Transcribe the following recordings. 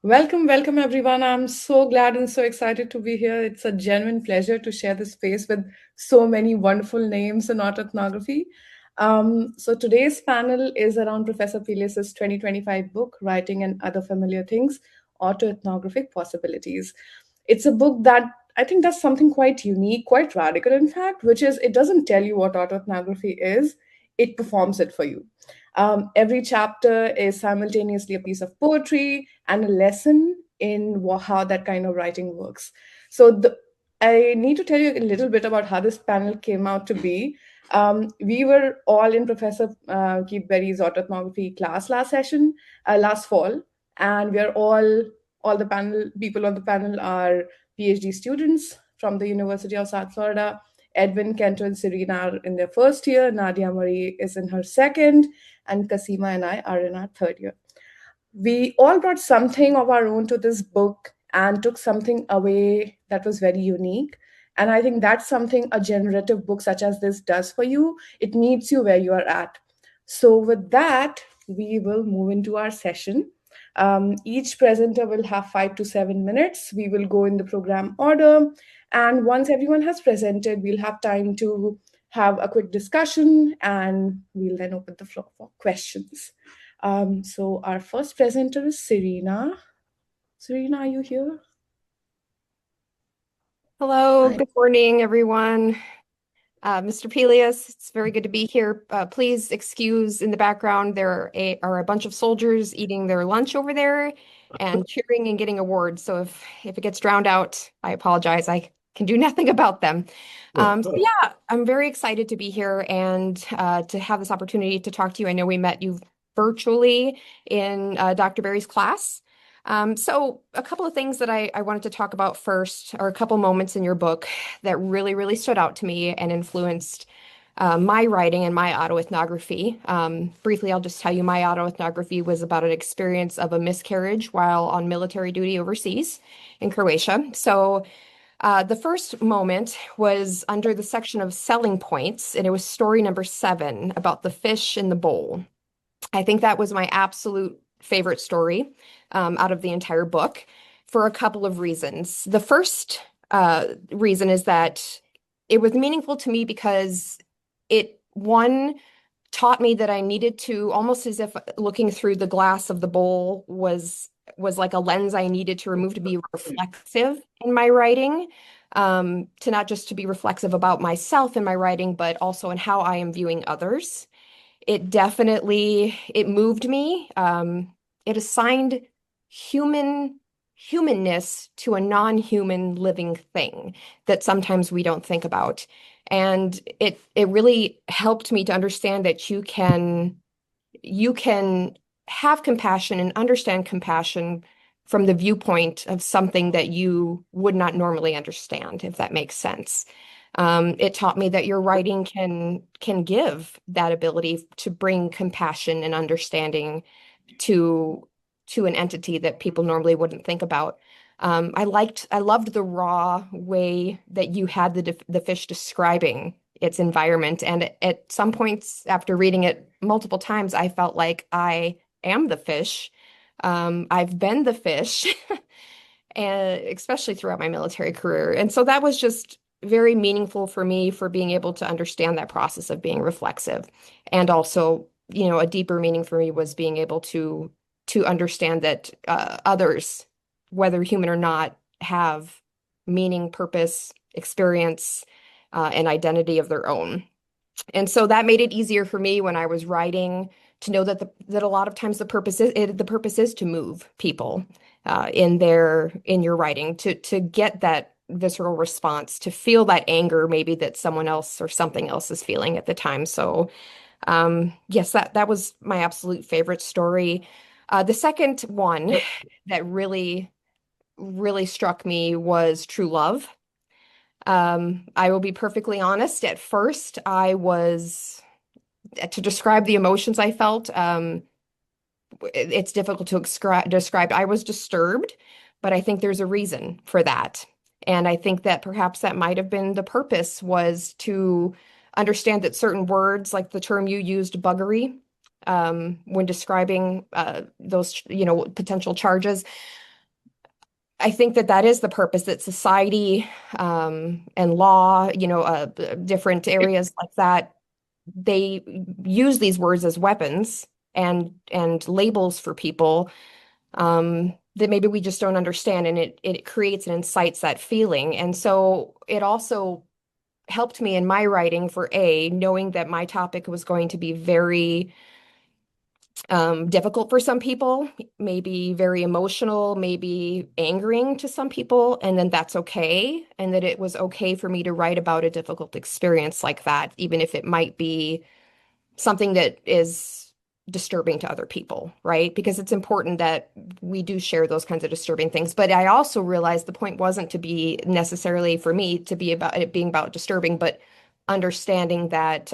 Welcome everyone. I'm so glad and so excited to be here. It's a genuine pleasure to share this space with so many wonderful names in autoethnography. So today's panel is around Professor Pelias' 2025 book, Writing and Other Familiar Things, Autoethnographic Possibilities. It's a book that I think does something quite unique, quite radical, in fact, which is it doesn't tell you what autoethnography is, it performs it for you. Every chapter is simultaneously a piece of poetry and a lesson in how that kind of writing works. I need to tell you a little bit about how this panel came out to be. We were all in Professor Keith Berry's autoethnography class last fall, and we are all the panel people on the panel are PhD students from the University of South Florida. Edwin, Kento, and Sirrina are in their first year. Nadia Marie is in her second, and Kasima and I are in our third year. We all brought something of our own to this book and took something away that was very unique. And I think that's something a generative book such as this does for you. It meets you where you are at. So, with that, we will move into our session. Each presenter will have 5 to 7 minutes. We will go in the program order. And once everyone has presented, we'll have time to have a quick discussion and we'll then open the floor for questions. So our first presenter is Sirrina. Sirrina, are you here? Hello, Hi. good morning, everyone. Mr. Pelias, it's very good to be here. Please excuse in the background, are a bunch of soldiers eating their lunch over there and cheering and getting awards. So if it gets drowned out, I apologize. I can do nothing about them. So yeah, I'm very excited to be here and to have this opportunity to talk to you. I know we met you virtually in Dr. Berry's class. So a couple of things that I wanted to talk about first are a couple moments in your book that really stood out to me and influenced my writing and my autoethnography. Briefly, I'll just tell you my autoethnography was about an experience of a miscarriage while on military duty overseas in Croatia. So the first moment was under the section of selling points, and it was story number 7 about the fish in the bowl. I think that was my absolute favorite story out of the entire book for a couple of reasons. The first reason is that it was meaningful to me because one, taught me that I needed to, almost as if looking through the glass of the bowl was like a lens I needed to remove to be reflexive in my writing, to not just to be reflexive about myself in my writing, but also in how I am viewing others. It moved me. It assigned humanness to a non-human living thing that sometimes we don't think about. And it really helped me to understand that you can have compassion and understand compassion from the viewpoint of something that you would not normally understand, if that makes sense. It taught me that your writing can give that ability to bring compassion and understanding to an entity that people normally wouldn't think about. I loved the raw way that you had the fish describing its environment, and at some points after reading it multiple times, I felt like I am the fish. I've been the fish, and especially throughout my military career, and so that was just very meaningful for me for being able to understand that process of being reflexive. And also, a deeper meaning for me was being able to understand that others, whether human or not, have meaning, purpose, experience, and identity of their own. And so that made it easier for me when I was writing to know that a lot of times the purpose is to move people in your writing, to get that visceral response, to feel that anger maybe that someone else or something else is feeling at the time. So yes, that was my absolute favorite story. The second one that really struck me was True Love. I will be perfectly honest. At first, to describe the emotions I felt, it's difficult to describe. I was disturbed, but I think there's a reason for that. And I think that perhaps that might have been the purpose, was to understand that certain words, like the term you used, buggery, when describing those, potential charges, I think that that is the purpose that society and law, different areas like that, they use these words as weapons and labels for people that maybe we just don't understand, and it creates and incites that feeling. And so it also helped me in my writing for knowing that my topic was going to be very difficult for some people, maybe very emotional, maybe angering to some people, and then that's okay. And that it was okay for me to write about a difficult experience like that, even if it might be something that is disturbing to other people, right? Because it's important that we do share those kinds of disturbing things. But I also realized the point wasn't to be necessarily for me to be about it being about disturbing, but understanding that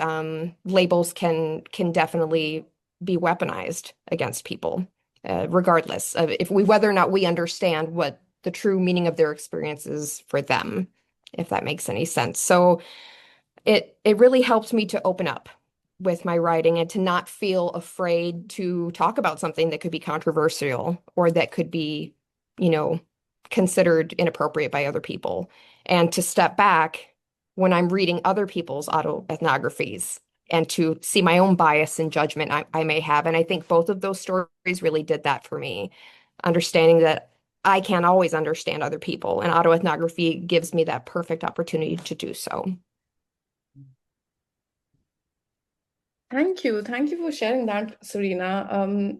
labels can definitely be weaponized against people, regardless of if we whether or not we understand what the true meaning of their experience is for them, if that makes any sense. So it really helped me to open up with my writing and to not feel afraid to talk about something that could be controversial or that could be, you know, considered inappropriate by other people, and to step back when I'm reading other people's autoethnographies and to see my own bias and judgment I may have. And I think both of those stories really did that for me, understanding that I can't always understand other people, and autoethnography gives me that perfect opportunity to do so. Thank you. Thank you for sharing that, Sirrina.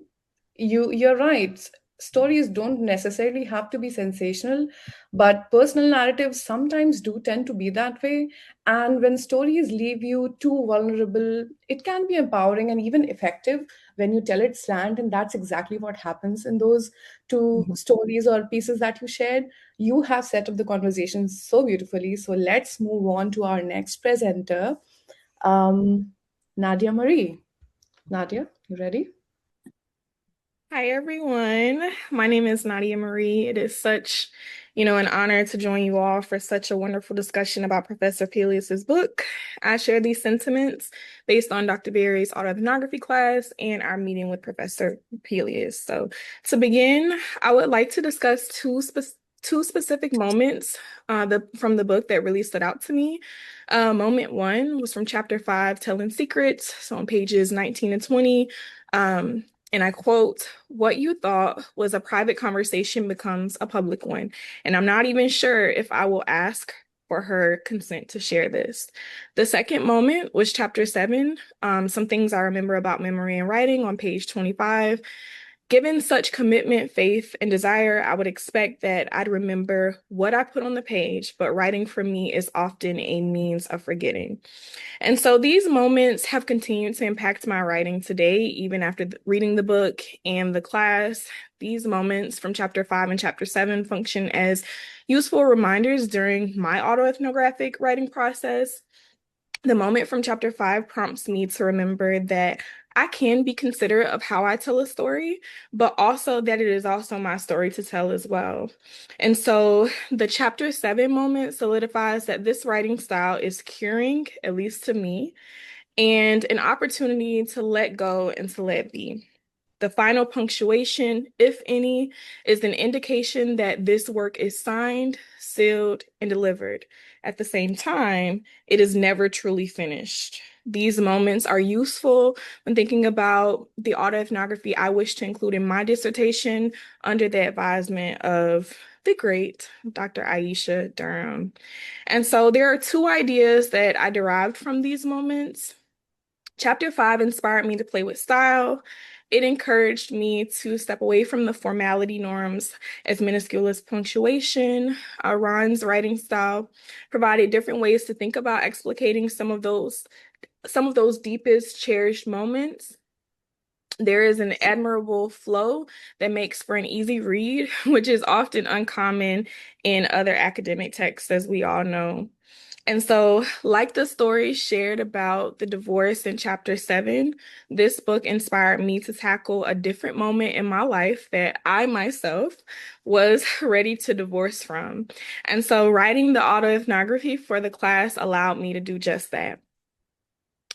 You're right. Stories don't necessarily have to be sensational, but personal narratives sometimes do tend to be that way. And when stories leave you too vulnerable, it can be empowering and even effective when you tell it slant. And that's exactly what happens in those two Mhm. stories or pieces that you shared. You have set up the conversation so beautifully. So let's move on to our next presenter. Um, Nadia Marie. Nadia, you ready? Hi, everyone. My name is Nadia Marie. It is such, an honor to join you all for such a wonderful discussion about Professor Pelias's book. I share these sentiments based on Dr. Berry's autoethnography class and our meeting with Professor Pelias. So, to begin, I would like to discuss two specific moments from the book that really stood out to me. Moment one was from chapter 5, Telling Secrets, so on pages 19 and 20. And I quote, "What you thought was a private conversation becomes a public one. And I'm not even sure if I will ask for her consent to share this." The second moment was chapter 7, Some Things I Remember About Memory and Writing on page 25. Given such commitment, faith, and desire, I would expect that I'd remember what I put on the page, but writing for me is often a means of forgetting. And so these moments have continued to impact my writing today, even after reading the book and the class. These moments from chapter 5 and chapter 7 function as useful reminders during my autoethnographic writing process. The moment from chapter 5 prompts me to remember that I can be considerate of how I tell a story, but also that it is also my story to tell as well. And so the chapter 7 moment solidifies that this writing style is curing, at least to me, and an opportunity to let go and to let be. The final punctuation, if any, is an indication that this work is signed, sealed, and delivered. At the same time, it is never truly finished. These moments are useful when thinking about the autoethnography I wish to include in my dissertation under the advisement of the great Dr. Aisha Durham. And so there are two ideas that I derived from these moments. Chapter 5 inspired me to play with style. It encouraged me to step away from the formality norms as minuscule as punctuation. Ron's writing style provided different ways to think about explicating some of those deepest cherished moments. There is an admirable flow that makes for an easy read, which is often uncommon in other academic texts, as we all know. And so, like the story shared about the divorce in chapter 7, this book inspired me to tackle a different moment in my life that I myself was ready to divorce from. And so, writing the autoethnography for the class allowed me to do just that.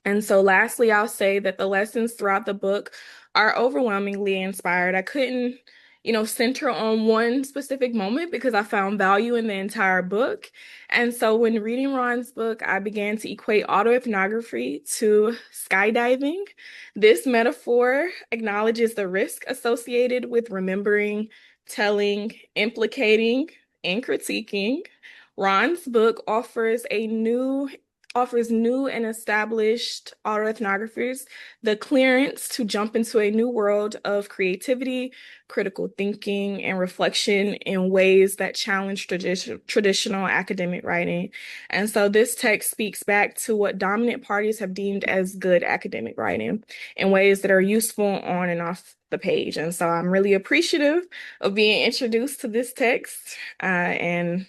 And so, lastly, I'll say that the lessons throughout the book are overwhelmingly inspired. I couldn't, center on one specific moment because I found value in the entire book. And so when reading Ron's book, I began to equate autoethnography to skydiving. This metaphor acknowledges the risk associated with remembering, telling, implicating, and critiquing. Ron's book offers new and established autoethnographers the clearance to jump into a new world of creativity, critical thinking, and reflection in ways that challenge traditional academic writing. And so this text speaks back to what dominant parties have deemed as good academic writing in ways that are useful on and off the page. And so I'm really appreciative of being introduced to this text, and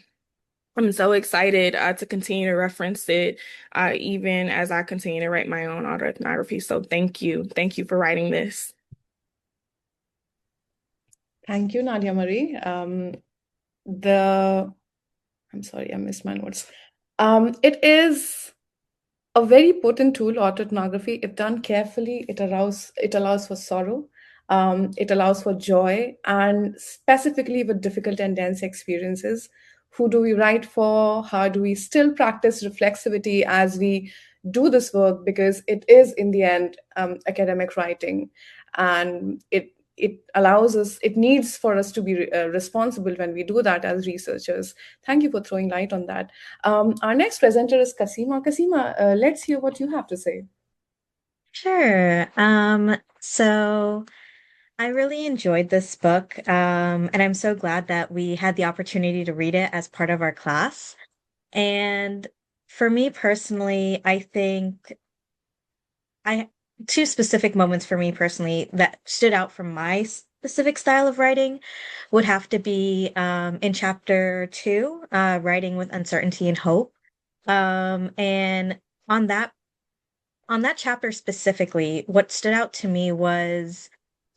I'm so excited to continue to reference it, even as I continue to write my own autoethnography. So thank you. Thank you for writing this. Thank you, Nadia Marie. I'm sorry, I missed my notes. It is a very potent tool, autoethnography. If done carefully, it allows for sorrow, it allows for joy, and specifically with difficult and dense experiences. Who do we write for? How do we still practice reflexivity as we do this work? Because it is, in the end, academic writing, and it needs for us to be responsible when we do that as researchers. Thank you for throwing light on that. Our next presenter is Kasima. Kasima, let's hear what you have to say. Sure. So I really enjoyed this book, and I'm so glad that we had the opportunity to read it as part of our class. And for me personally, I think I two specific moments for me personally that stood out from my specific style of writing would have to be in chapter 2, writing with uncertainty and hope. And on that chapter specifically, what stood out to me was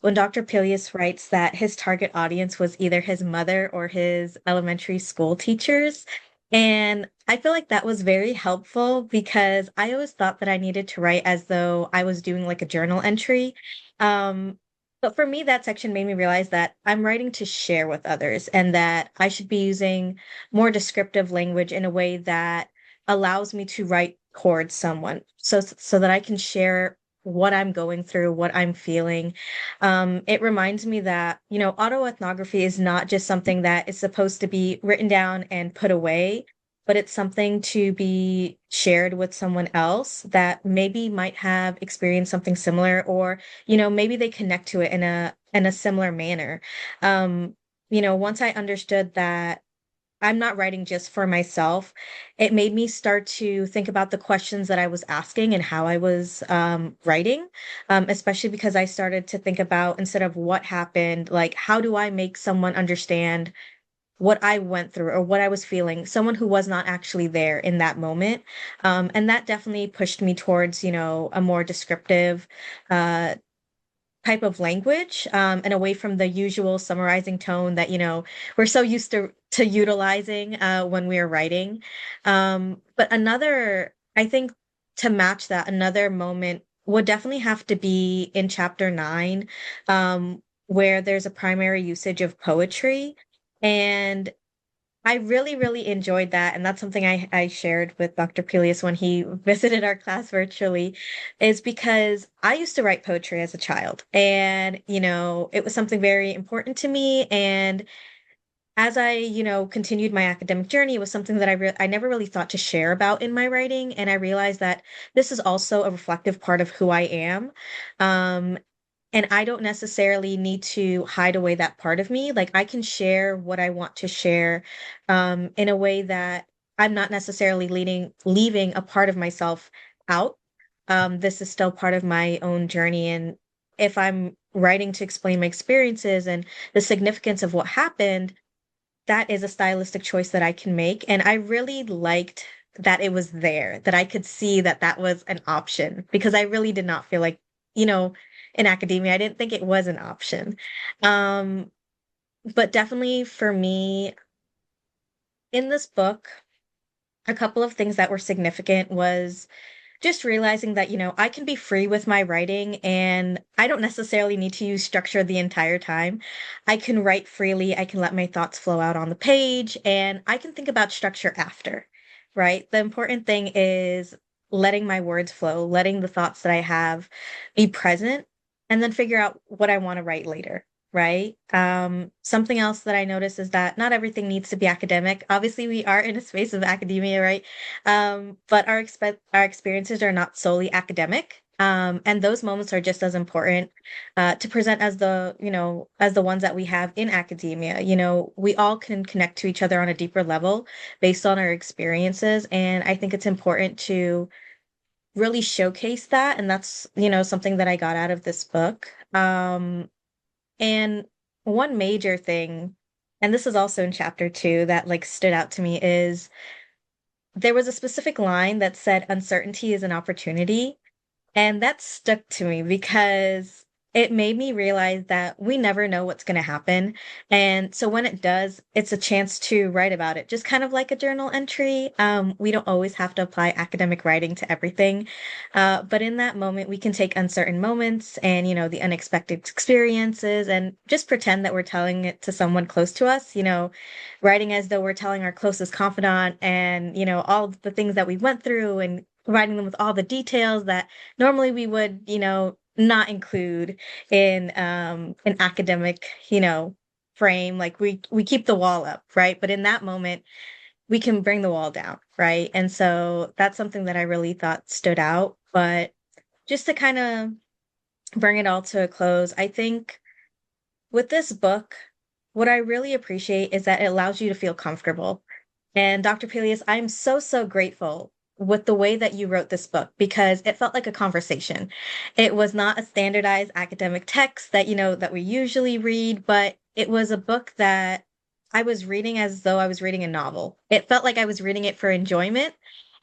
when Dr. Pelias writes that his target audience was either his mother or his elementary school teachers. And I feel like that was very helpful because I always thought that I needed to write as though I was doing like a journal entry. Um, but for me, that section made me realize that I'm writing to share with others and that I should be using more descriptive language in a way that allows me to write towards someone so that I can share what I'm going through, what I'm feeling. It reminds me that, autoethnography is not just something that is supposed to be written down and put away, but it's something to be shared with someone else that maybe might have experienced something similar, or, maybe they connect to it in a similar manner. Once I understood that I'm not writing just for myself, it made me start to think about the questions that I was asking and how I was writing, especially because I started to think about, instead of what happened, like, how do I make someone understand what I went through or what I was feeling, someone who was not actually there in that moment. And that definitely pushed me towards, a more descriptive uh, type of language, and away from the usual summarizing tone that we're so used to utilizing when we are writing. But another, I think, to match that, another moment would definitely have to be in chapter 9, where there's a primary usage of poetry. And I really, really enjoyed that. And that's something I shared with Dr. Pelias when he visited our class virtually, is because I used to write poetry as a child. And, it was something very important to me. And as I, continued my academic journey, it was something that I never really thought to share about in my writing. And I realized that this is also a reflective part of who I am. Um, and I don't necessarily need to hide away that part of me. Like, I can share what I want to share, in a way that I'm not necessarily leaving a part of myself out. This is still part of my own journey. And if I'm writing to explain my experiences and the significance of what happened, that is a stylistic choice that I can make. And I really liked that it was there, that I could see that that was an option, because I really did not feel like, you know, in academia, I didn't think it was an option. Um, but definitely for me, in this book, a couple of things that were significant was just realizing that, I can be free with my writing and I don't necessarily need to use structure the entire time. I can write freely, I can let my thoughts flow out on the page, and I can think about structure after, right? The important thing is letting my words flow, letting the thoughts that I have be present, and then figure out what I want to write later. Right. Something else that I notice is that not everything needs to be academic. Obviously, we are in a space of academia, right? But our experiences are not solely academic. And those moments are just as important to present as as the ones that we have in academia. We all can connect to each other on a deeper level based on our experiences. And I think it's important to really showcase that. And that's, something that I got out of this book. And one major thing, and this is also in chapter 2 that like stood out to me is there was a specific line that said uncertainty is an opportunity. And that stuck to me because it made me realize that we never know what's going to happen. And so when it does, it's a chance to write about it, just kind of like a journal entry. We don't always have to apply academic writing to everything. But in that moment, we can take uncertain moments and, the unexpected experiences and just pretend that we're telling it to someone close to us, writing as though we're telling our closest confidant and, all the things that we went through and providing them with all the details that normally we would, not include in an academic, frame. Like we keep the wall up, right? But in that moment, we can bring the wall down, right? And so that's something that I really thought stood out. But just to kind of bring it all to a close, I think with this book, what I really appreciate is that it allows you to feel comfortable. And Dr. Pelias, I'm so, so grateful with the way that you wrote this book because it felt like a conversation. It was not a standardized academic text that, that we usually read, but it was a book that I was reading as though I was reading a novel. It felt like I was reading it for enjoyment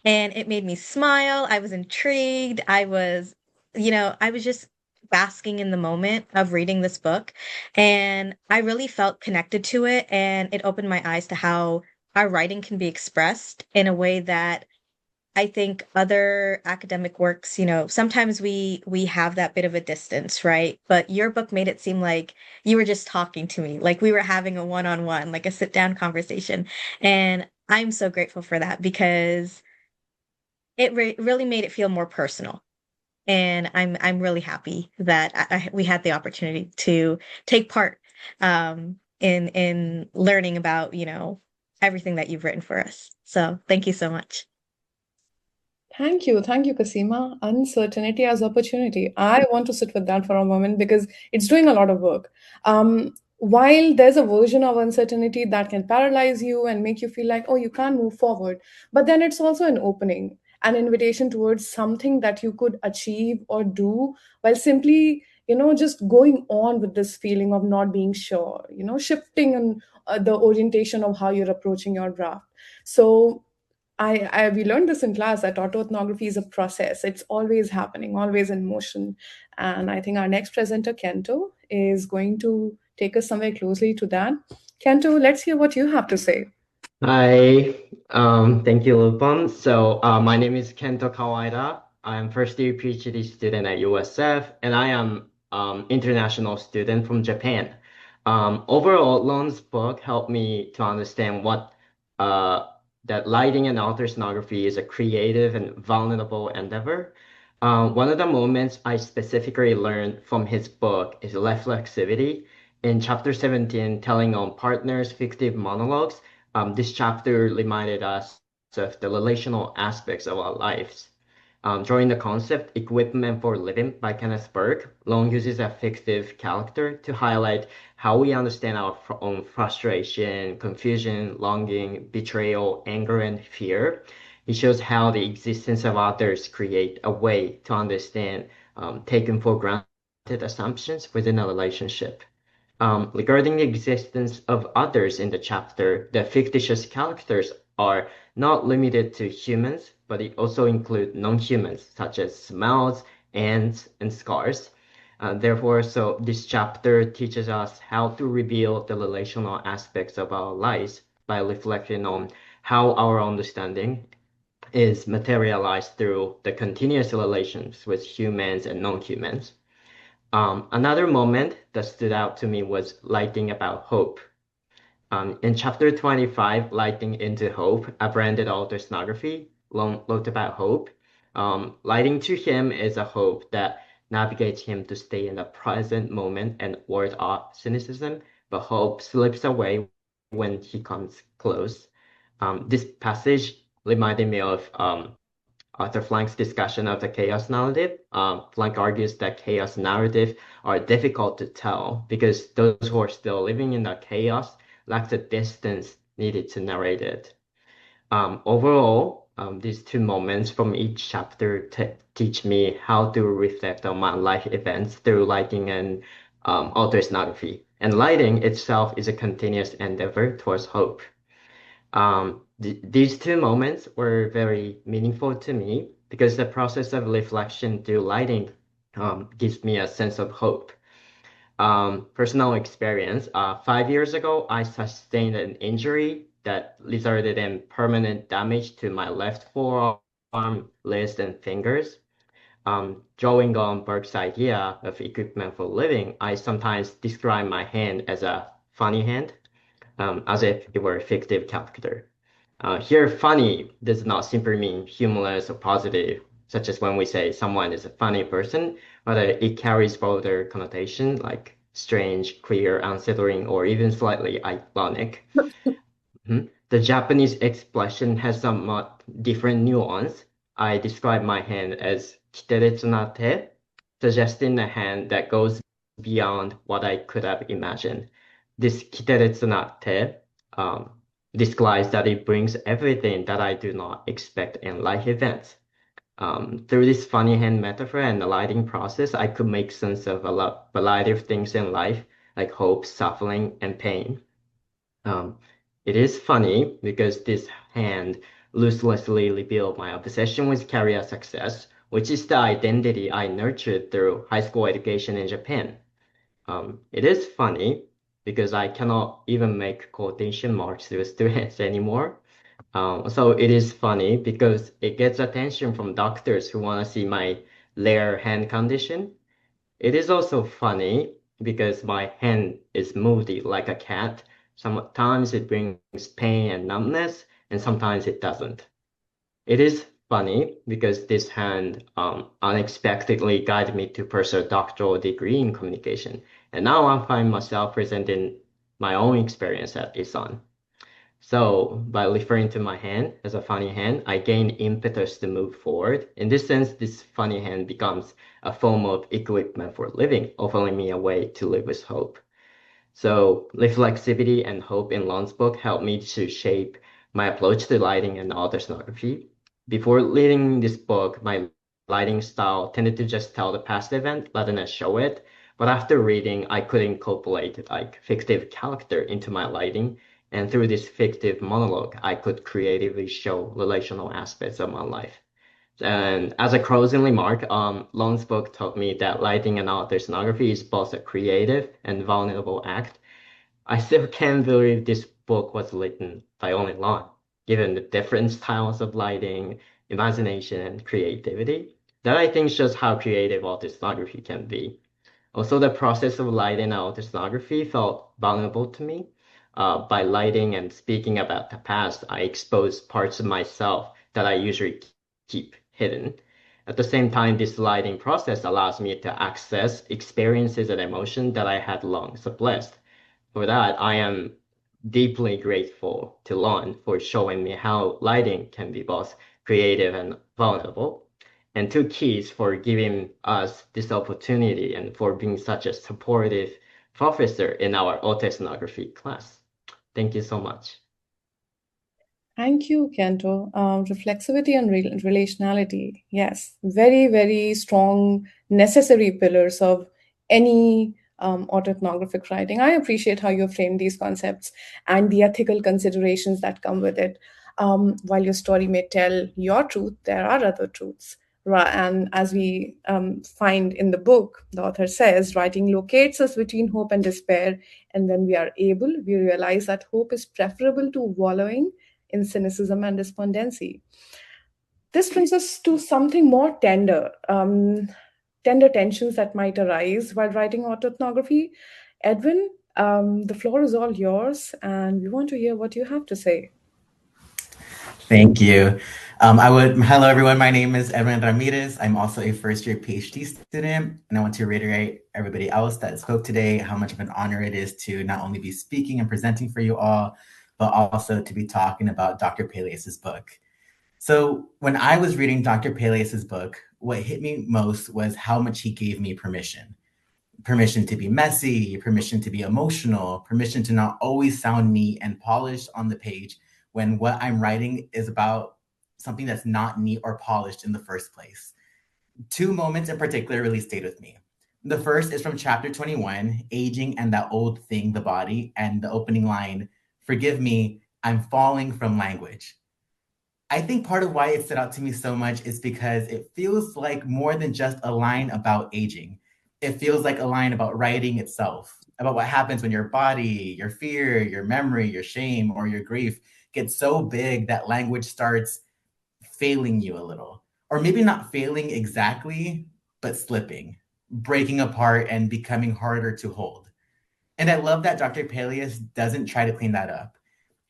and it made me smile. I was intrigued. I was just basking in the moment of reading this book. And I really felt connected to it. And it opened my eyes to how our writing can be expressed in a way that I think other academic works, sometimes we have that bit of a distance, right? But your book made it seem like you were just talking to me, like we were having a one-on-one, like a sit-down conversation. And I'm so grateful for that because it really made it feel more personal. And I'm really happy that we had the opportunity to take part in learning about, everything that you've written for us. So thank you so much. Thank you, Kasima. Uncertainty as opportunity. I want to sit with that for a moment because it's doing a lot of work. While there's a version of uncertainty that can paralyze you and make you feel like, oh, you can't move forward, but then it's also an opening, an invitation towards something that you could achieve or do while simply, just going on with this feeling of not being sure, shifting and the orientation of how you're approaching your draft. So we learned this in class that autoethnography is a process. It's always happening, always in motion. And I think our next presenter, Kento, is going to take us somewhere closely to that. Kento, let's hear what you have to say. Hi, thank you, Roopam. So, my name is Kento Kaiwada. I am first year PhD student at USF, and I am international student from Japan. Overall, Lon's book helped me to understand uh, that writing and autoethnography is a creative and vulnerable endeavor. One of the moments I specifically learned from his book is reflexivity. In chapter 17, telling on partners' fictive monologues, this chapter reminded us of the relational aspects of our lives. Drawing the concept Equipment for Living by Kenneth Burke, Long uses a fictive character to highlight how we understand our own frustration, confusion, longing, betrayal, anger, and fear. He shows how the existence of others create a way to understand taken for granted assumptions within a relationship. Regarding the existence of others in the chapter, the fictitious characters are not limited to humans, but they also include non-humans, such as smells, ants, and scars. Therefore, so this chapter teaches us how to reveal the relational aspects of our lives by reflecting on how our understanding is materialized through the continuous relations with humans and non-humans. Another moment that stood out to me was writing about hope. In chapter 25, Lighting into Hope, a branded autoethnography, wrote about hope. Lighting to him is a hope that navigates him to stay in the present moment and ward off cynicism, but hope slips away when he comes close. This passage reminded me of Arthur Flank's discussion of the chaos narrative. Flank argues that chaos narrative are difficult to tell because those who are still living in the chaos lack the distance needed to narrate it. Overall, these two moments from each chapter teach me how to reflect on my life events through lighting and autoethnography. And lighting itself is a continuous endeavor towards hope. These two moments were very meaningful to me because the process of reflection through lighting gives me a sense of hope. Personal experience. 5 years ago, I sustained an injury that resulted in permanent damage to my left forearm, wrist, and fingers. Drawing on Burke's idea of equipment for living, I sometimes describe my hand as a funny hand, as if it were a fictive character. Here, funny does not simply mean humorous or positive, such as when we say someone is a funny person, but it carries broader connotation like strange, queer, unsettling, or even slightly ironic. The Japanese expression has somewhat different nuance. I describe my hand as kiteretsu na te, suggesting a hand that goes beyond what I could have imagined. This kiteretsu na te describes that it brings everything that I do not expect in life events. Through this funny hand metaphor and the lighting process, I could make sense of a variety of things in life, like hope, suffering, and pain. It is funny because this hand ruthlessly revealed my obsession with career success, which is the identity I nurtured through high school education in Japan. It is funny because I cannot even make quotation marks with students anymore. So it is funny because it gets attention from doctors who want to see my rare hand condition. It is also funny because my hand is moody like a cat. Sometimes it brings pain and numbness, and sometimes it doesn't. It is funny because this hand unexpectedly guided me to pursue a doctoral degree in communication, and now I find myself presenting my own experience at ISAN. So by referring to my hand as a funny hand, I gain impetus to move forward. In this sense, this funny hand becomes a form of equipment for living, offering me a way to live with hope. So reflexivity and hope in Lon's book helped me to shape my approach to lighting and autoethnography. Before reading this book, my lighting style tended to just tell the past event rather than show it. But after reading, I could incorporate like fictive character into my lighting. And through this fictive monologue, I could creatively show relational aspects of my life. And as a closing remark, Lon's book taught me that lighting and autoethnography is both a creative and vulnerable act. I still can't believe this book was written by only Lon, given the different styles of lighting, imagination, and creativity. That I think shows how creative autoethnography can be. Also, the process of lighting autoethnography felt vulnerable to me. By lighting and speaking about the past, I exposed parts of myself that I usually keep hidden. At the same time, this lighting process allows me to access experiences and emotions that I had long suppressed. For that, I am deeply grateful to Lon for showing me how lighting can be both creative and vulnerable, and to Keys for giving us this opportunity and for being such a supportive professor in our autoethnography class. Thank you so much. Thank you, Kento. Reflexivity and relationality. Yes, very, very strong, necessary pillars of any autoethnographic writing. I appreciate how you framed these concepts and the ethical considerations that come with it. While your story may tell your truth, there are other truths. And as we find in the book, the author says, writing locates us between hope and despair. And when we are able, we realize that hope is preferable to wallowing in cynicism and despondency. This brings us to something more tender, tender tensions that might arise while writing autoethnography. Edwin, the floor is all yours, and we want to hear what you have to say. Thank you. Hello everyone. My name is Edwin Ramirez. I'm also a first year PhD student, and I want to reiterate everybody else that spoke today how much of an honor it is to not only be speaking and presenting for you all, but also to be talking about Dr. Pelias's book. So when I was reading Dr. Pelias's book, what hit me most was how much he gave me permission. Permission to be messy, permission to be emotional, permission to not always sound neat and polished on the page when what I'm writing is about something that's not neat or polished in the first place. Two moments in particular really stayed with me. The first is from chapter 21, Aging and That Old Thing, the Body, and the opening line, "Forgive me, I'm falling from language." I think part of why it stood out to me so much is because it feels like more than just a line about aging. It feels like a line about writing itself, about what happens when your body, your fear, your memory, your shame, or your grief gets so big that language starts failing you a little. Or maybe not failing exactly, but slipping, breaking apart, and becoming harder to hold. And I love that Dr. Pelias doesn't try to clean that up.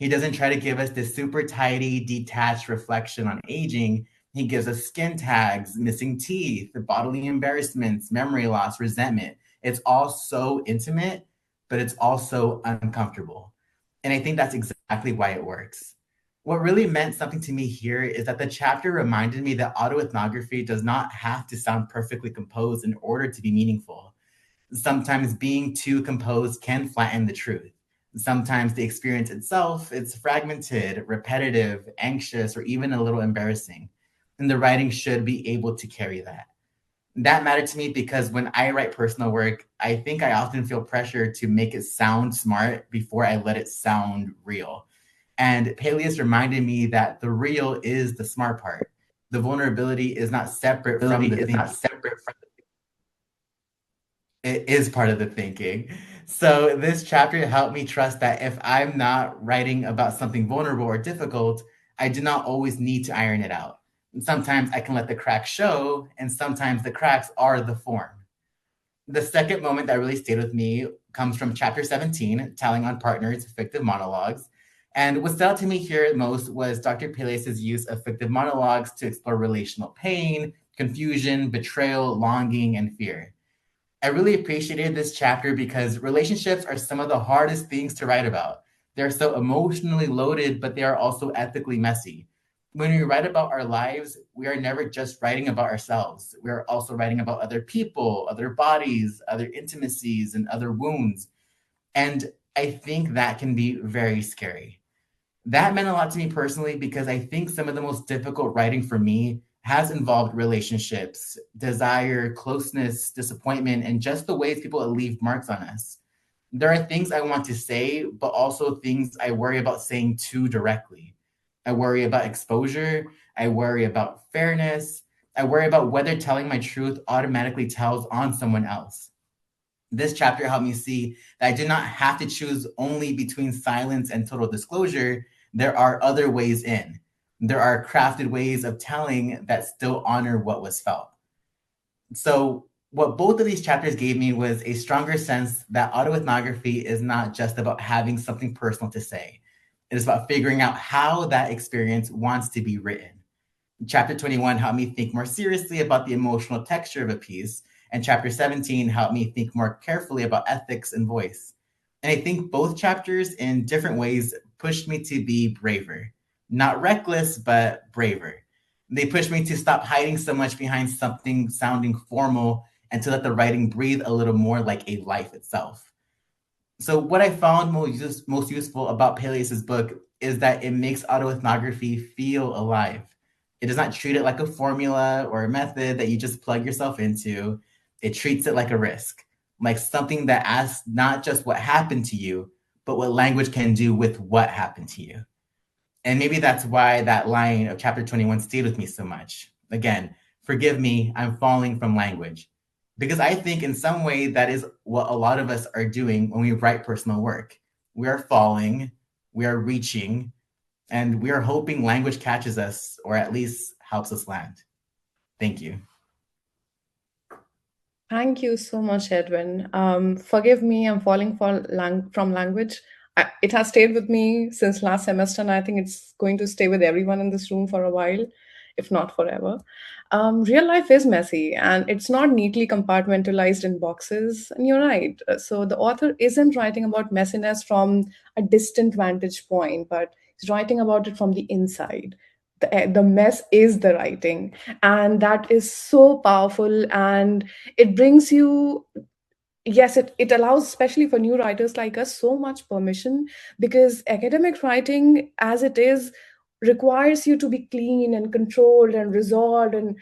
He doesn't try to give us this super tidy, detached reflection on aging. He gives us skin tags, missing teeth, bodily embarrassments, memory loss, resentment. It's all so intimate, but it's also uncomfortable. And I think that's exactly why it works. What really meant something to me here is that the chapter reminded me that autoethnography does not have to sound perfectly composed in order to be meaningful. Sometimes being too composed can flatten the truth. Sometimes the experience itself is fragmented, repetitive, anxious, or even a little embarrassing. And the writing should be able to carry that. That mattered to me because when I write personal work, I think I often feel pressure to make it sound smart before I let it sound real. And Pelias reminded me that the real is the smart part. The vulnerability is not separate from the thinking. It is part of the thinking. So this chapter helped me trust that if I'm not writing about something vulnerable or difficult, I do not always need to iron it out. And sometimes I can let the cracks show, and sometimes the cracks are the form. The second moment that really stayed with me comes from chapter 17, Telling on Partners, Fictive Monologues. And what stood out to me here most was Dr. Pelias' use of fictive monologues to explore relational pain, confusion, betrayal, longing, and fear. I really appreciated this chapter because relationships are some of the hardest things to write about. They're so emotionally loaded, but they are also ethically messy. When we write about our lives, we are never just writing about ourselves. We are also writing about other people, other bodies, other intimacies, and other wounds. And I think that can be very scary. That meant a lot to me personally because I think some of the most difficult writing for me has involved relationships, desire, closeness, disappointment, and just the ways people leave marks on us. There are things I want to say, but also things I worry about saying too directly. I worry about exposure. I worry about fairness. I worry about whether telling my truth automatically tells on someone else. This chapter helped me see that I do not have to choose only between silence and total disclosure. There are other ways in. There are crafted ways of telling that still honor what was felt. So what both of these chapters gave me was a stronger sense that autoethnography is not just about having something personal to say. It is about figuring out how that experience wants to be written. Chapter 21 helped me think more seriously about the emotional texture of a piece, and chapter 17 helped me think more carefully about ethics and voice. And I think both chapters, in different ways, pushed me to be braver. Not reckless, but braver. They pushed me to stop hiding so much behind something sounding formal and to let the writing breathe a little more like a life itself. So what I found most useful about Pelias's book is that it makes autoethnography feel alive. It does not treat it like a formula or a method that you just plug yourself into. It treats it like a risk, like something that asks not just what happened to you, but what language can do with what happened to you. And maybe that's why that line of chapter 21 stayed with me so much. Again, forgive me, I'm falling from language. Because I think in some way that is what a lot of us are doing when we write personal work. We are falling, we are reaching, and we are hoping language catches us or at least helps us land. Thank you. Thank you so much, Edwin. Forgive me, I'm falling from language. It has stayed with me since last semester, and I think it's going to stay with everyone in this room for a while, if not forever. Real life is messy, and it's not neatly compartmentalized in boxes. And you're right. So the author isn't writing about messiness from a distant vantage point, but he's writing about it from the inside. The mess is the writing, and that is so powerful, and it brings you, yes, it allows, especially for new writers like us, so much permission, because academic writing as it is requires you to be clean and controlled and resolved, and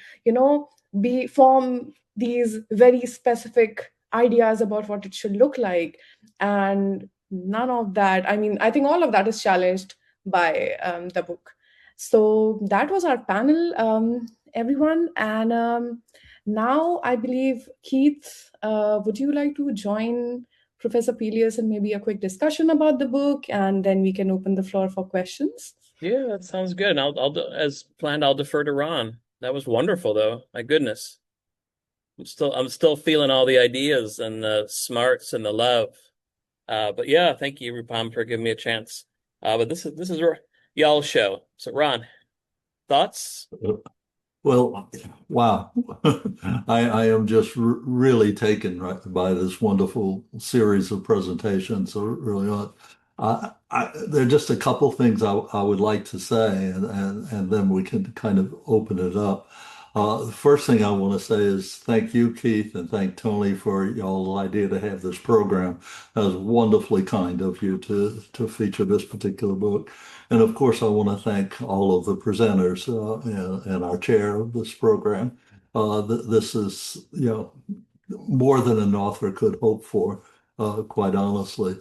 be form these very specific ideas about what it should look like. And none of that, I mean, I think all of that is challenged by the book. So that was our panel, everyone. And now I believe, Keith, would you like to join Professor Pelias in maybe a quick discussion about the book, and then we can open the floor for questions? Yeah, that sounds good. As planned, I'll defer to Ron. That was wonderful, though. My goodness, I'm still feeling all the ideas and the smarts and the love. But yeah, thank you, Roopam, for giving me a chance. But this is y'all's show. So Ron, thoughts? Well, wow. I am just really taken by this wonderful series of presentations. So really, there are just a couple things I would like to say, and then we can kind of open it up. The first thing I want to say is thank you, Keith, and thank Tony for y'all's idea to have this program. That was wonderfully kind of you to feature this particular book. And of course, I want to thank all of the presenters and our chair of this program. This is, more than an author could hope for, quite honestly.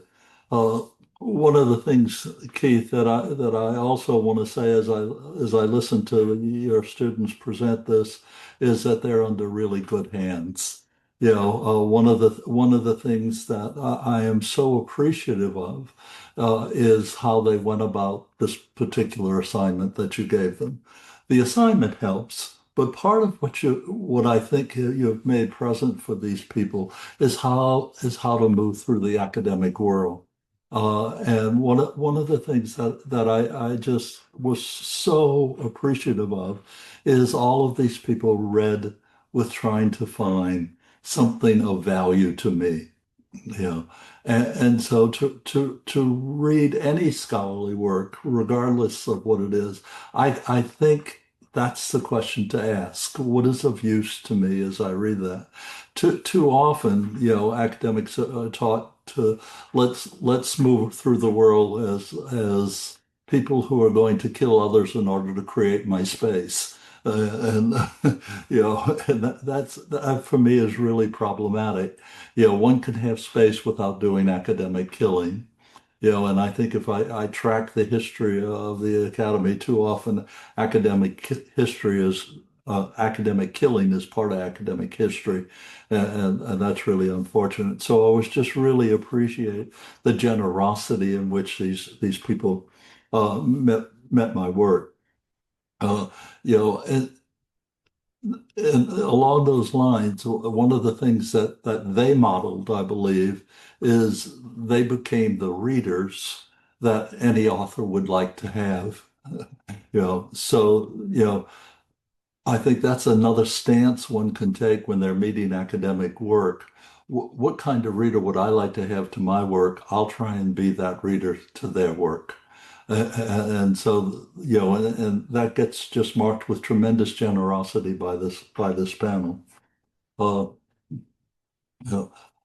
One of the things, Keith, that I also want to say as I listen to your students present this is that they're under really good hands. One of the things that I am so appreciative of is how they went about this particular assignment that you gave them. The assignment helps, but part of what I think you've made present for these people is how to move through the academic world. And one of the things that I just was so appreciative of is all of these people read with trying to find something of value to me. And so to read any scholarly work, regardless of what it is, I think that's the question to ask. What is of use to me as I read that? Too often, academics are taught to let's move through the world as people who are going to kill others in order to create my space. And and that for me is really problematic. One can have space without doing academic killing. And I think if I track the history of the academy, too often academic history is academic killing is part of academic history, and that's really unfortunate. So I was just really appreciate the generosity in which these people met my work. And along those lines, one of the things that they modeled, I believe, is they became the readers that any author would like to have. So I think that's another stance one can take when they're meeting academic work. What kind of reader would I like to have to my work? I'll try and be that reader to their work. And so, and that gets just marked with tremendous generosity by this panel. Uh,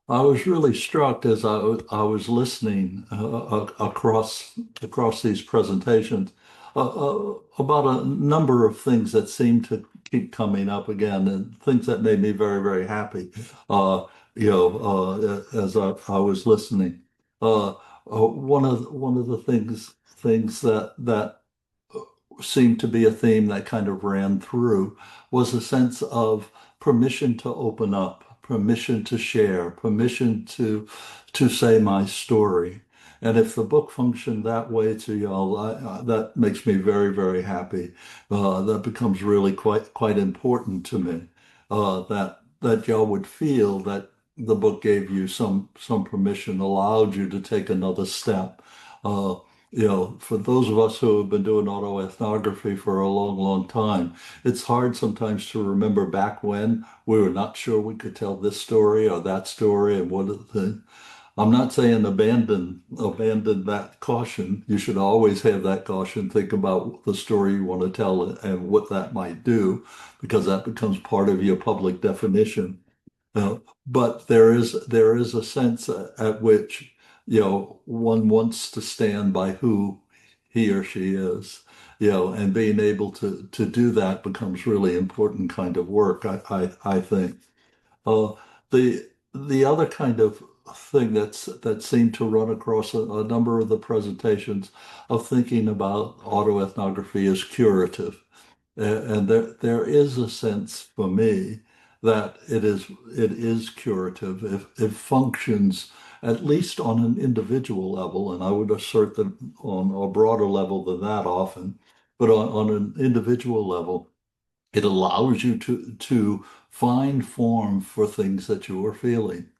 I was really struck as I was listening across these presentations about a number of things that seemed to keep coming up again, and things that made me very, very happy. As I was listening, one of the things that seemed to be a theme that kind of ran through was a sense of permission to open up, permission to share, permission to say my story. And if the book functioned that way to y'all, that makes me very, very happy. That becomes really quite important to me. That y'all would feel that the book gave you some permission, allowed you to take another step. Uh, for those of us who have been doing autoethnography for a long, long time, it's hard sometimes to remember back when we were not sure we could tell this story or that story and what are the things. I'm not saying abandon that caution. You should always have that caution. Think about the story you want to tell and what that might do, because that becomes part of your public definition. But there is a sense at which one wants to stand by who he or she is, and being able to do that becomes really important kind of work. I think. Uh, the the other kind of thing that seemed to run across a number of the presentations of thinking about autoethnography is curative. And there is a sense for me that it is curative. If it functions at least on an individual level, and I would assert that on a broader level than that often, but on an individual level, it allows you to find form for things that you are feeling.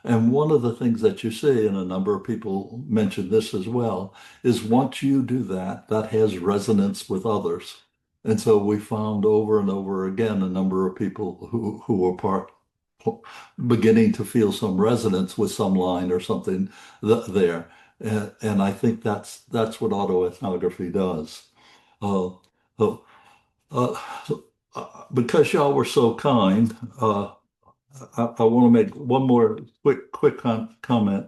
And one of the things that you see, and a number of people mention this as well, is once you do that, that has resonance with others. And so we found over and over again a number of people who were beginning to feel some resonance with some line or something there. And I think that's what autoethnography does. Uh, uh, uh, because y'all were so kind, I want to make one more quick comment.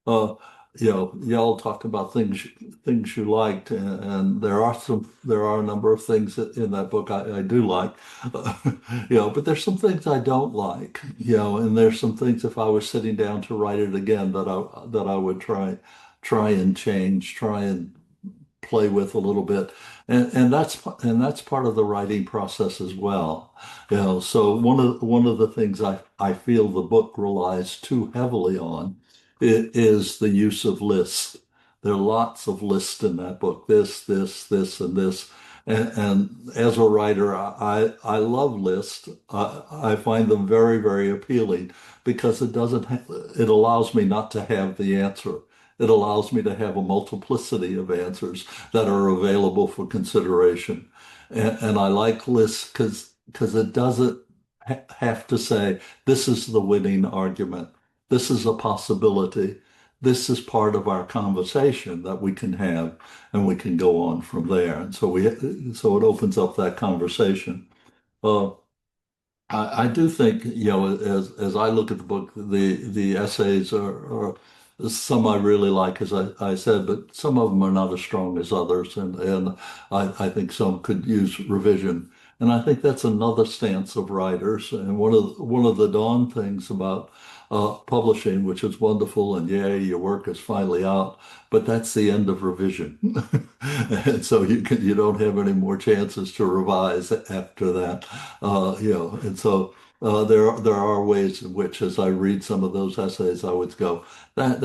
Uh, y'all talked about things you liked, and there are a number of things in that book I do like, but there's some things I don't like, and there's some things if I was sitting down to write it again that I would try and change, try and play with a little bit, and that's part of the writing process as well. So one of the things I feel the book relies too heavily on is the use of lists. There are lots of lists in that book. This, and this. And as a writer, I love lists. I find them very, very appealing because it allows me not to have the answer. It allows me to have a multiplicity of answers that are available for consideration. And I like lists because it doesn't have to say, this is the winning argument. This is a possibility. This is part of our conversation that we can have, and we can go on from there. And so it opens up that conversation. Uh, I do think, as I look at the book, the essays are some I really like, as I said, but some of them are not as strong as others, and I think some could use revision. And I think that's another stance of writers. And one of the dawn things about publishing, which is wonderful, and yay, your work is finally out, but that's the end of revision. And so you don't have any more chances to revise after that. And so there are ways in which, as I read some of those essays, I would go, that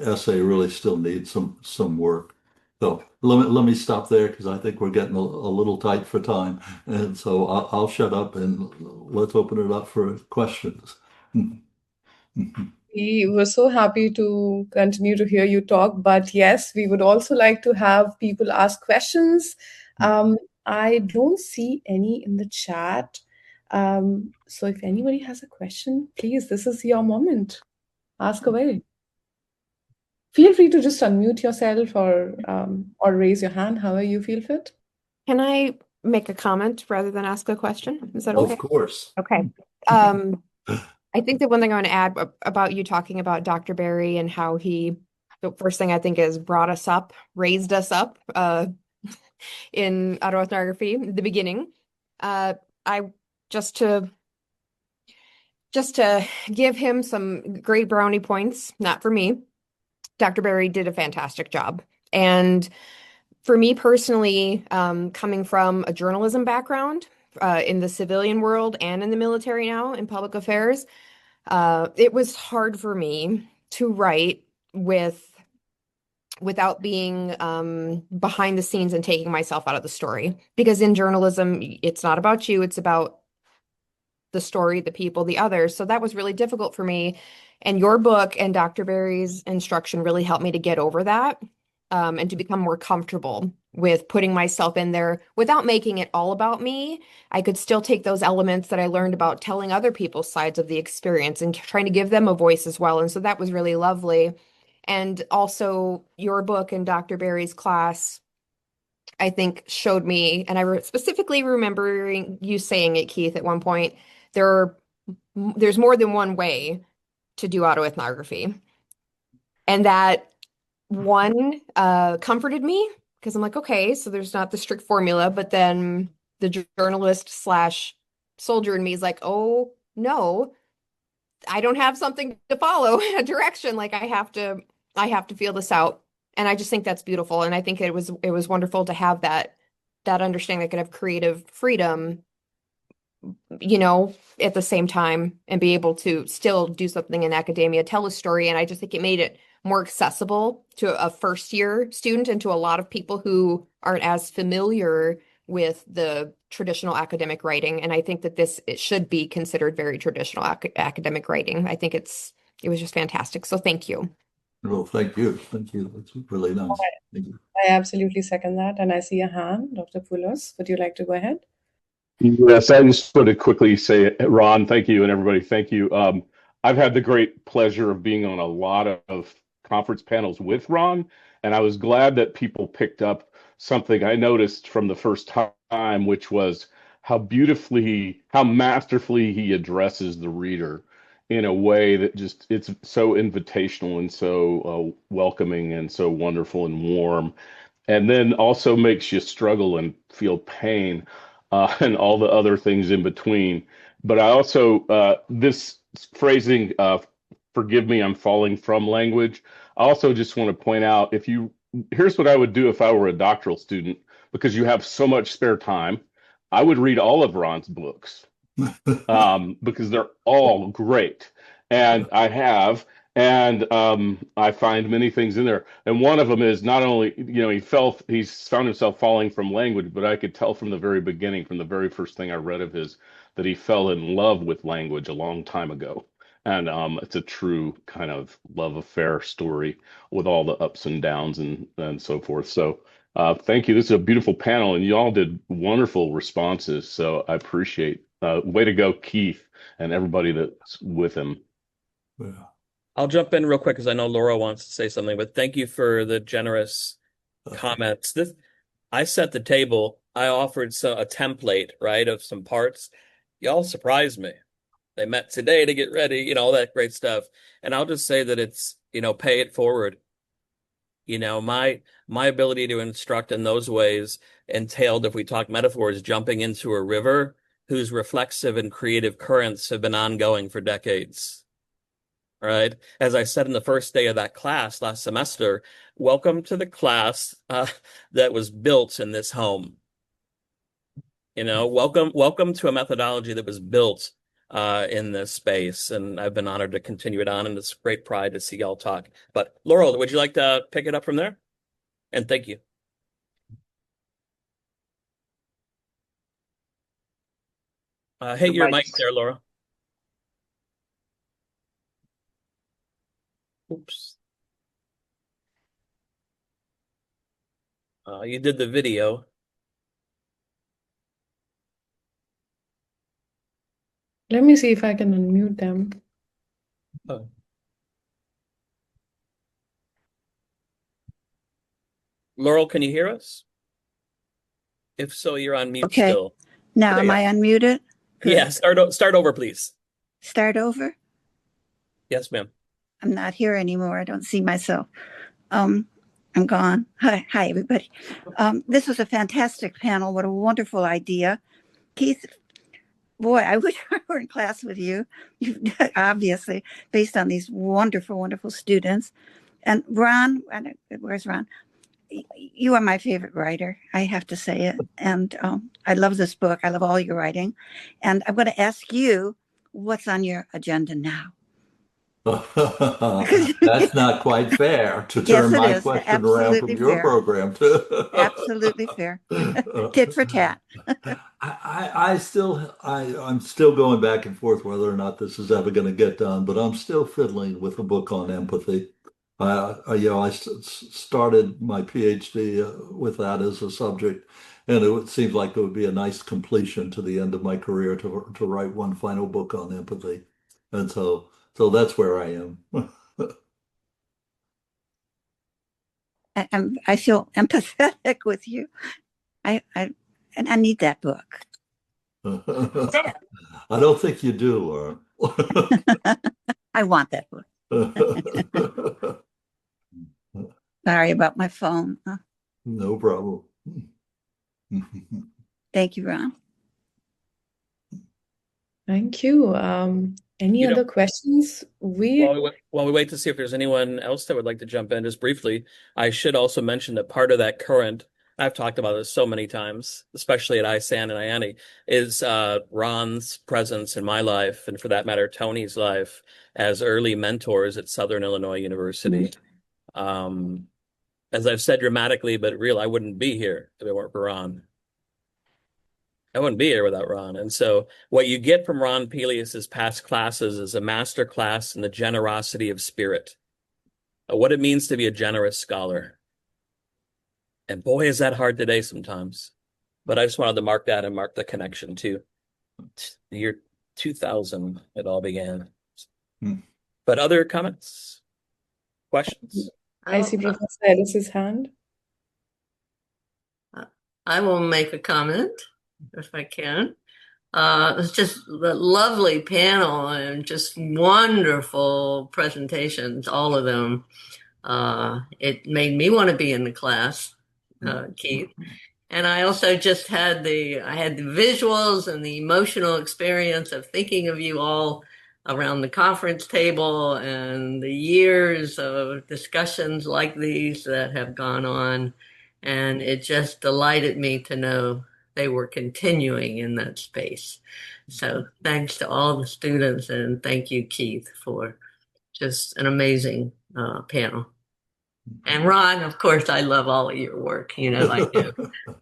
essay really still needs some work. So let me stop there because I think we're getting a little tight for time, and so I'll shut up and let's open it up for questions. We were so happy to continue to hear you talk, but yes, we would also like to have people ask questions. I don't see any in the chat. So if anybody has a question, please, this is your moment. Ask away. Feel free to just unmute yourself or raise your hand, however you feel fit. Can I make a comment rather than ask a question? Is that okay? Of course. Okay. I think the one thing I want to add about you talking about Dr. Barry and how the first thing I think is brought us up, raised us up in autoethnography, the beginning. I just to give him some great brownie points, not for me. Dr. Barry did a fantastic job. And for me personally, coming from a journalism background, in the civilian world and in the military now in public affairs, it was hard for me to write with without being behind the scenes and taking myself out of the story. Because in journalism, it's not about you, it's about the story, the people, the others. So that was really difficult for me. And your book and Dr. Berry's instruction really helped me to get over that, and to become more comfortable with putting myself in there without making it all about me. I could still take those elements that I learned about telling other people's sides of the experience and trying to give them a voice as well. And so that was really lovely. And also your book and Dr. Berry's class, I think, showed me, and specifically remembering you saying it, Keith, at one point, there's more than one way to do autoethnography. And that one comforted me, because I'm like, okay, so there's not the strict formula, but then the journalist slash soldier in me is like, oh no, I don't have something to follow, a direction. Like I have to feel this out. And I just think that's beautiful. And I think it was wonderful to have that understanding that could have creative freedom, at the same time, and be able to still do something in academia, tell a story. And I just think it made it more accessible to a first year student and to a lot of people who aren't as familiar with the traditional academic writing. And I think that it should be considered very traditional academic writing. I think it was just fantastic. So thank you. Well, thank you. Thank you. That's really nice. Thank you. I absolutely second that. And I see a hand. Dr. Poulos, would you like to go ahead? Yes, I just want to quickly say, Ron, thank you, and everybody, thank you. I've had the great pleasure of being on a lot of conference panels with Ron, and I was glad that people picked up something I noticed from the first time, which was how masterfully he addresses the reader in a way that it's so invitational and so welcoming and so wonderful and warm, and then also makes you struggle and feel pain, and all the other things in between. But I also, this phrasing, forgive me, I'm falling from language. I also just want to point out, here's what I would do if I were a doctoral student, because you have so much spare time. I would read all of Ron's books, because they're all great. And I have, and I find many things in there. And one of them is not only, he's found himself falling from language, but I could tell from the very beginning, from the very first thing I read of his, that he fell in love with language a long time ago. And it's a true kind of love affair story with all the ups and downs and so forth. So thank you. This is a beautiful panel, and you all did wonderful responses. So I appreciate. Way to go, Keith, and everybody that's with him. Yeah. I'll jump in real quick because I know Laura wants to say something, but thank you for the generous comments. I set the table. I offered a template, right, of some parts. Y'all surprised me. They met today to get ready, all that great stuff. And I'll just say that it's, pay it forward. My ability to instruct in those ways entailed, if we talk metaphors, jumping into a river whose reflexive and creative currents have been ongoing for decades. Right? As I said in the first day of that class last semester, welcome to the class that was built in this home. Welcome to a methodology that was built in this space. And I've been honored to continue it on, and it's great pride to see y'all talk. But Laurel, would you like to pick it up from there? And thank you. Hit your mic there, Laura. Oops. You did the video. Let me see if I can unmute them. Oh. Laurel, can you hear us? If so, you're on mute still. Now, am I unmuted? Good. Yeah, start over, please. Start over? Yes, ma'am. I'm not here anymore. I don't see myself. I'm gone. Hi, everybody. This was a fantastic panel. What a wonderful idea. Keith, boy, I wish I were in class with you, obviously, based on these wonderful, wonderful students. And Ron, where's Ron? You are my favorite writer, I have to say it. And I love this book. I love all your writing. And I'm going to ask you, what's on your agenda now? That's not quite fair to Yes, turn it my is. question around Absolutely from your fair. program to. Absolutely fair. Tit for tat. I'm still going back and forth whether or not this is ever going to get done, but I'm still fiddling with a book on empathy. I started my PhD with that as a subject, and it seems like it would be a nice completion to the end of my career to write one final book on empathy, and so that's where I am. I feel empathetic with you. And I need that book. I don't think you do, Laura. I want that book. Sorry about my phone. No problem. Thank you, Ron. Thank you. Any You know, other questions? while we wait to see if there's anyone else that would like to jump in, just briefly, I should also mention that part of that current, I've talked about this so many times, especially at ISAN and IANI, is Ron's presence in my life, and for that matter, Tony's life, as early mentors at Southern Illinois University. As I've said dramatically, but real, I wouldn't be here if it weren't for Ron. I wouldn't be here without Ron. And so what you get from Ron Pelias's past classes is a master class in the generosity of spirit, what it means to be a generous scholar. And boy, is that hard today sometimes. But I just wanted to mark that and mark the connection to the year 2000, it all began. But other comments, questions? I see Professor Ellis's hand. I will make a comment if I can. It's just a lovely panel and just wonderful presentations, all of them. It made me want to be in the class, Keith. And I also just had the visuals and the emotional experience of thinking of you all around the conference table and the years of discussions like these that have gone on. And it just delighted me to know they were continuing in that space. So thanks to all the students, and thank you, Keith, for just an amazing panel. And Ron, of course, I love all of your work. You know, I do.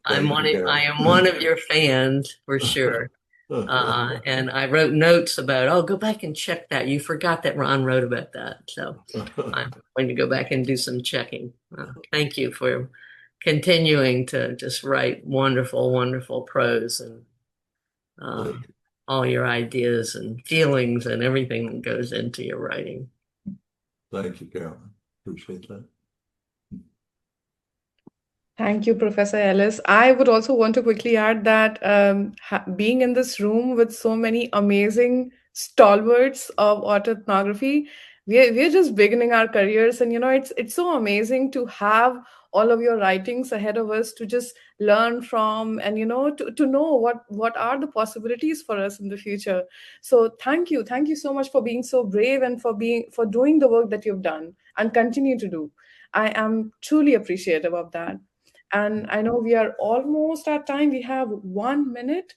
I am one of your fans for sure. And I wrote notes about, go back and check that. You forgot that Ron wrote about that. So I'm going to go back and do some checking. Thank you for continuing to just write wonderful, wonderful prose and all your ideas and feelings and everything that goes into your writing. Thank you, Carolyn. Appreciate that. Thank you, Professor Ellis. I would also want to quickly add that being in this room with so many amazing stalwarts of autoethnography, we're just beginning our careers, and it's so amazing to have all of your writings ahead of us to just learn from, and to know what are the possibilities for us in the future. So thank you so much for being so brave and for doing the work that you've done and continue to do. I am truly appreciative of that. And I know we are almost at time. We have 1 minute.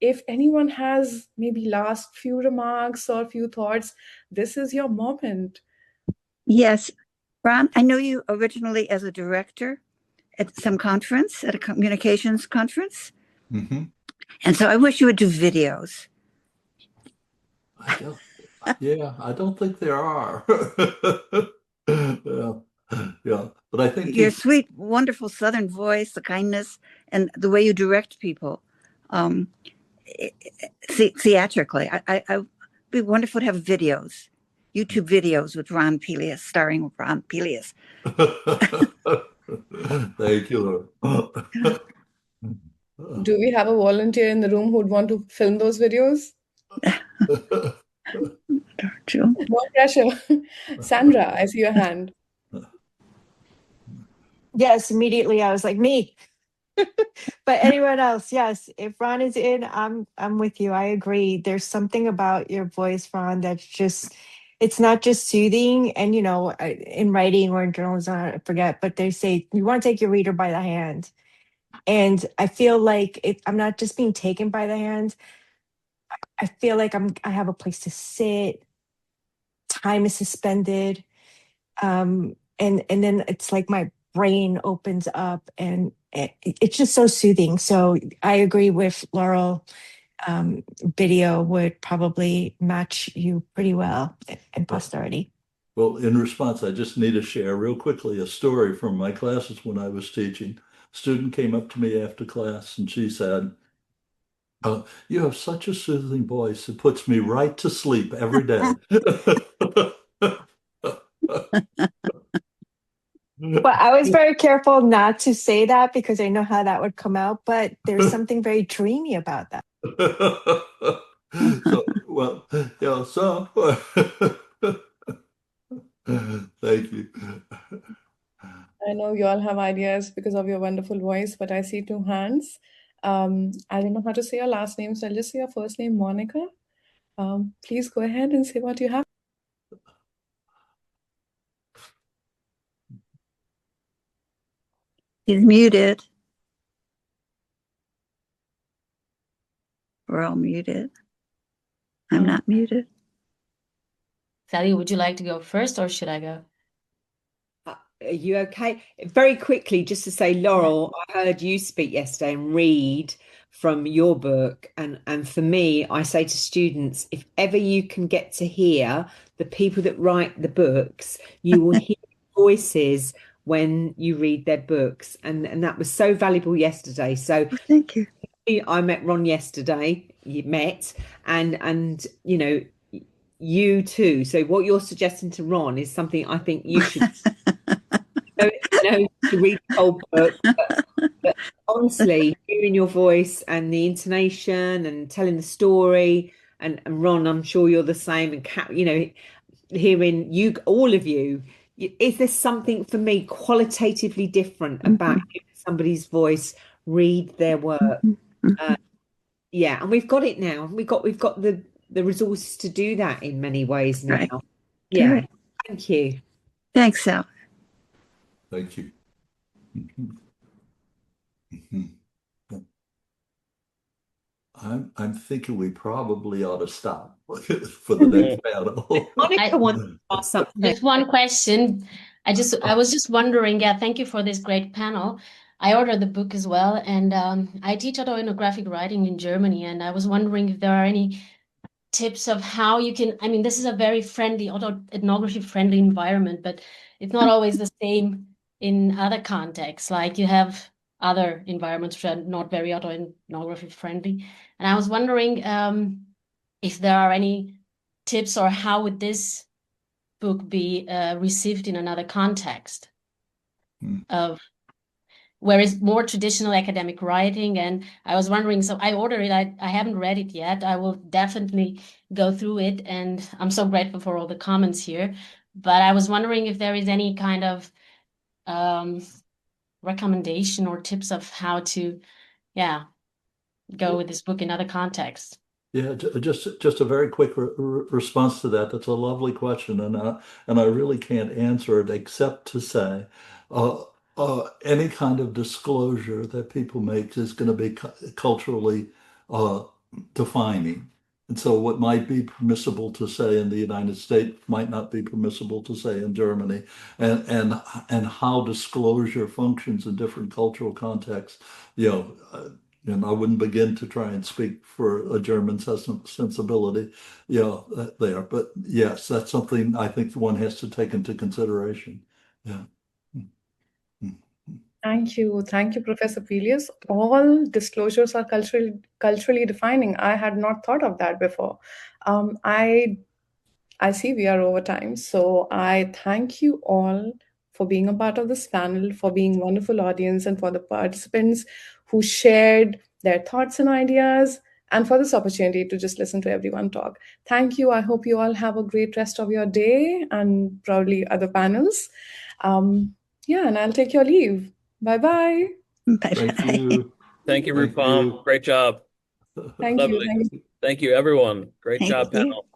If anyone has maybe last few remarks or few thoughts, this is your moment. Yes. Ron, I know you originally as a director at some conference, at a communications conference. Mm-hmm. And so I wish you would do videos. I don't think there are. Yeah, but I think your sweet, wonderful Southern voice, the kindness, and the way you direct people theatrically. It'd be wonderful to have videos, YouTube videos with Ron Pelias, starring Ron Pelias. Thank you. Do we have a volunteer in the room who'd want to film those videos? No pressure. Sandra, I see your hand. Yes, immediately I was like, me. But anyone else, yes. If Ron is in, I'm with you. I agree. There's something about your voice, Ron, that's just, it's not just soothing. And in writing or in journalism, I forget, but they say you want to take your reader by the hand. And I feel like I'm not just being taken by the hand. I feel like I have a place to sit, time is suspended. And then it's like my brain opens up, and it's just so soothing. So I agree with Laurel. Video would probably match you pretty well in posterity. Well, in response, I just need to share real quickly a story from my classes when I was teaching. A student came up to me after class and she said, you have such a soothing voice. It puts me right to sleep every day. Well, I was very careful not to say that because I know how that would come out, but there's something very dreamy about that. So, well, yeah, so thank you. I know you all have ideas because of your wonderful voice, but I see two hands. I don't know how to say your last name, so I'll just say your first name, Monica. Please go ahead and say what you have. He's muted. We're all muted. I'm not muted. Sally, would you like to go first or should I go? Are you okay? Very quickly, just to say, Laurel, I heard you speak yesterday and read from your book. And for me, I say to students, if ever you can get to hear the people that write the books, you will hear voices when you read their books. And that was so valuable yesterday. So thank you. I met Ron yesterday, and you know, you too. So what you're suggesting to Ron is something I think you should to read the whole book. But honestly, hearing your voice and the intonation and telling the story, and Ron, I'm sure you're the same, and hearing you, all of you, is there something for me qualitatively different about hearing somebody's voice read their work? Yeah, and we've got it now. We've got the resources to do that in many ways now. Right. Yeah. Right. Thank you. Thanks, Sal. Thank you. I'm thinking we probably ought to stop for the next panel. Monica wants to ask something. Just one question. I was just wondering, thank you for this great panel. I ordered the book as well, and I teach autoethnographic writing in Germany, and I was wondering if there are any tips of how you can, this is a very friendly, autoethnography friendly environment, but it's not always the same in other contexts. Like you have other environments which are not very autoethnography friendly. And I was wondering if there are any tips or how would this book be received in another context of where it's more traditional academic writing. And I was wondering, so I ordered it, I haven't read it yet. I will definitely go through it, and I'm so grateful for all the comments here. But I was wondering if there is any kind of recommendation or tips of how to, go with this book in other contexts. Yeah, just a very quick response to that. That's a lovely question, and I really can't answer it except to say, any kind of disclosure that people make is going to be culturally defining. And so what might be permissible to say in the United States might not be permissible to say in Germany, and how disclosure functions in different cultural contexts, and I wouldn't begin to try and speak for a German sensibility, there. But yes, that's something I think one has to take into consideration. Yeah. Thank you, Professor Pelias. All disclosures are culturally defining. I had not thought of that before. I see we are over time, so I thank you all for being a part of this panel, for being wonderful audience, and for the participants who shared their thoughts and ideas, and for this opportunity to just listen to everyone talk. Thank you. I hope you all have a great rest of your day and probably other panels. And I'll take your leave. Bye-bye. Thank you. Thank you, Roopam. Great job. Thank you. Thank you, everyone. Great job, panel.